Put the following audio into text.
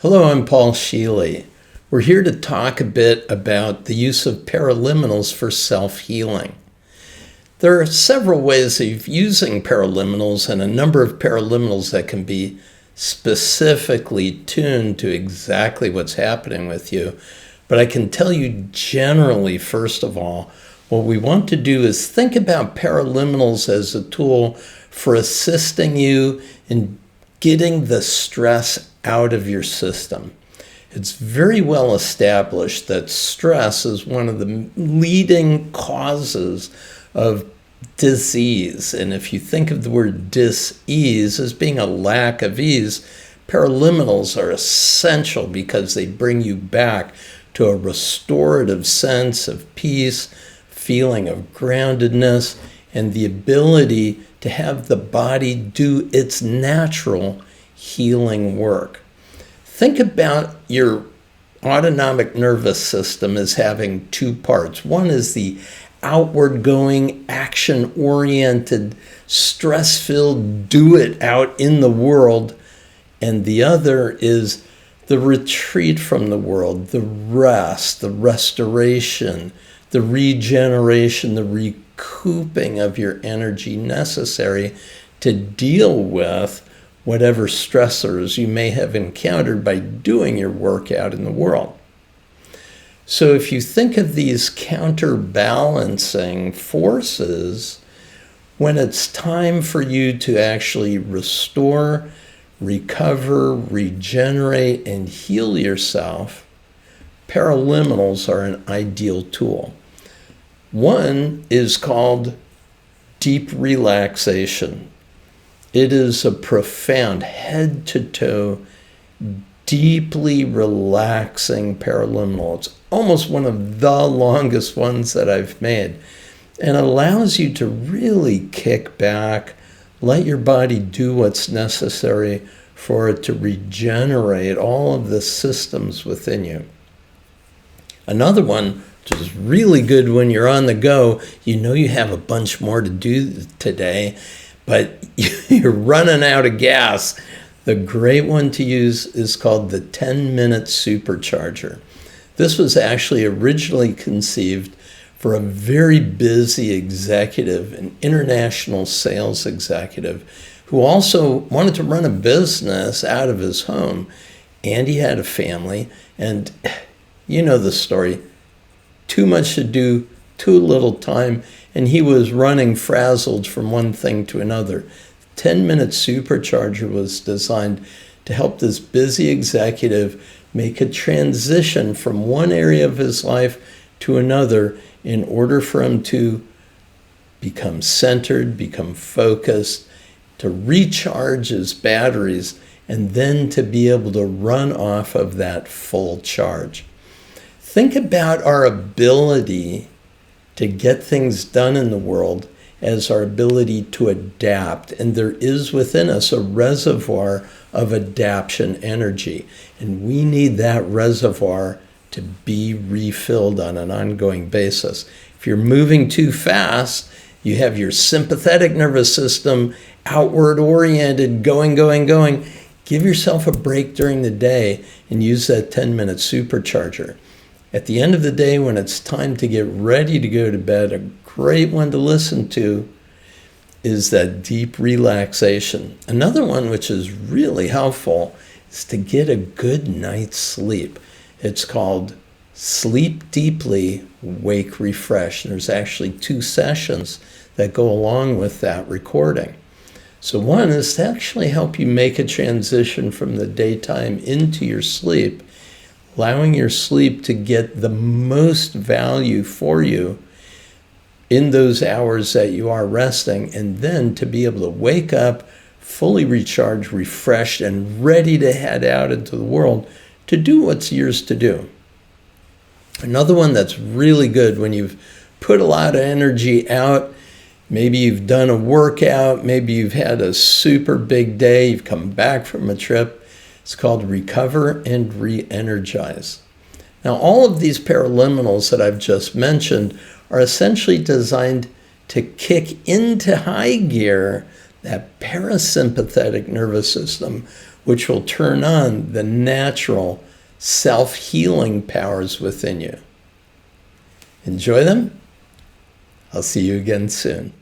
Hello, I'm Paul Sheely. We're here to talk a bit about the use of paraliminals for self-healing. There are several ways of using paraliminals and a number of paraliminals that can be specifically tuned to exactly what's happening with you. But I can tell you generally, first of all, what we want to do is think about paraliminals as a tool for assisting you in getting the stress out of your system. It's very well established that stress is one of the leading causes of disease. And if you think of the word dis-ease as being a lack of ease, paraliminals are essential because they bring you back to a restorative sense of peace, feeling of groundedness, and the ability to have the body do its natural healing work. Think about your autonomic nervous system as having two parts. One is the outward-going, action-oriented, stress-filled, do it out in the world, and the other is the retreat from the world, the rest, the restoration, the regeneration, the recouping of your energy necessary to deal with whatever stressors you may have encountered by doing your work out in the world. So if you think of these counterbalancing forces, when it's time for you to actually restore, recover, regenerate, and heal yourself, paraliminals are an ideal tool. One is called deep relaxation. It is a profound, head-to-toe, deeply relaxing paraliminal. It's almost one of the longest ones that I've made, and allows you to really kick back, let your body do what's necessary for it to regenerate all of the systems within you. Another one, which is really good when you're on the go, you know you have a bunch more to do today, but you're running out of gas. The great one to use is called the 10-minute supercharger. This was actually originally conceived for a very busy executive, an international sales executive, who also wanted to run a business out of his home, and he had a family, and you know the story. Too much to do, too little time, and he was running frazzled from one thing to another. 10-minute supercharger was designed to help this busy executive make a transition from one area of his life to another in order for him to become centered, become focused, to recharge his batteries, and then to be able to run off of that full charge. Think about our ability to get things done in the world as our ability to adapt. And there is within us a reservoir of adaptation energy. And we need that reservoir to be refilled on an ongoing basis. If you're moving too fast, you have your sympathetic nervous system outward oriented, going. Give yourself a break during the day and use that 10-minute supercharger. At the end of the day, when it's time to get ready to go to bed, a great one to listen to is that deep relaxation. Another one which is really helpful is to get a good night's sleep. It's called Sleep Deeply, Wake Refreshed. There's actually 2 sessions that go along with that recording. So one is to actually help you make a transition from the daytime into your sleep, allowing your sleep to get the most value for you in those hours that you are resting, and then to be able to wake up fully recharged, refreshed, and ready to head out into the world to do what's yours to do. Another one that's really good when you've put a lot of energy out, maybe you've done a workout, maybe you've had a super big day, you've come back from a trip, it's called Recover and Re-Energize. Now, all of these paraliminals that I've just mentioned are essentially designed to kick into high gear that parasympathetic nervous system, which will turn on the natural self-healing powers within you. Enjoy them. I'll see you again soon.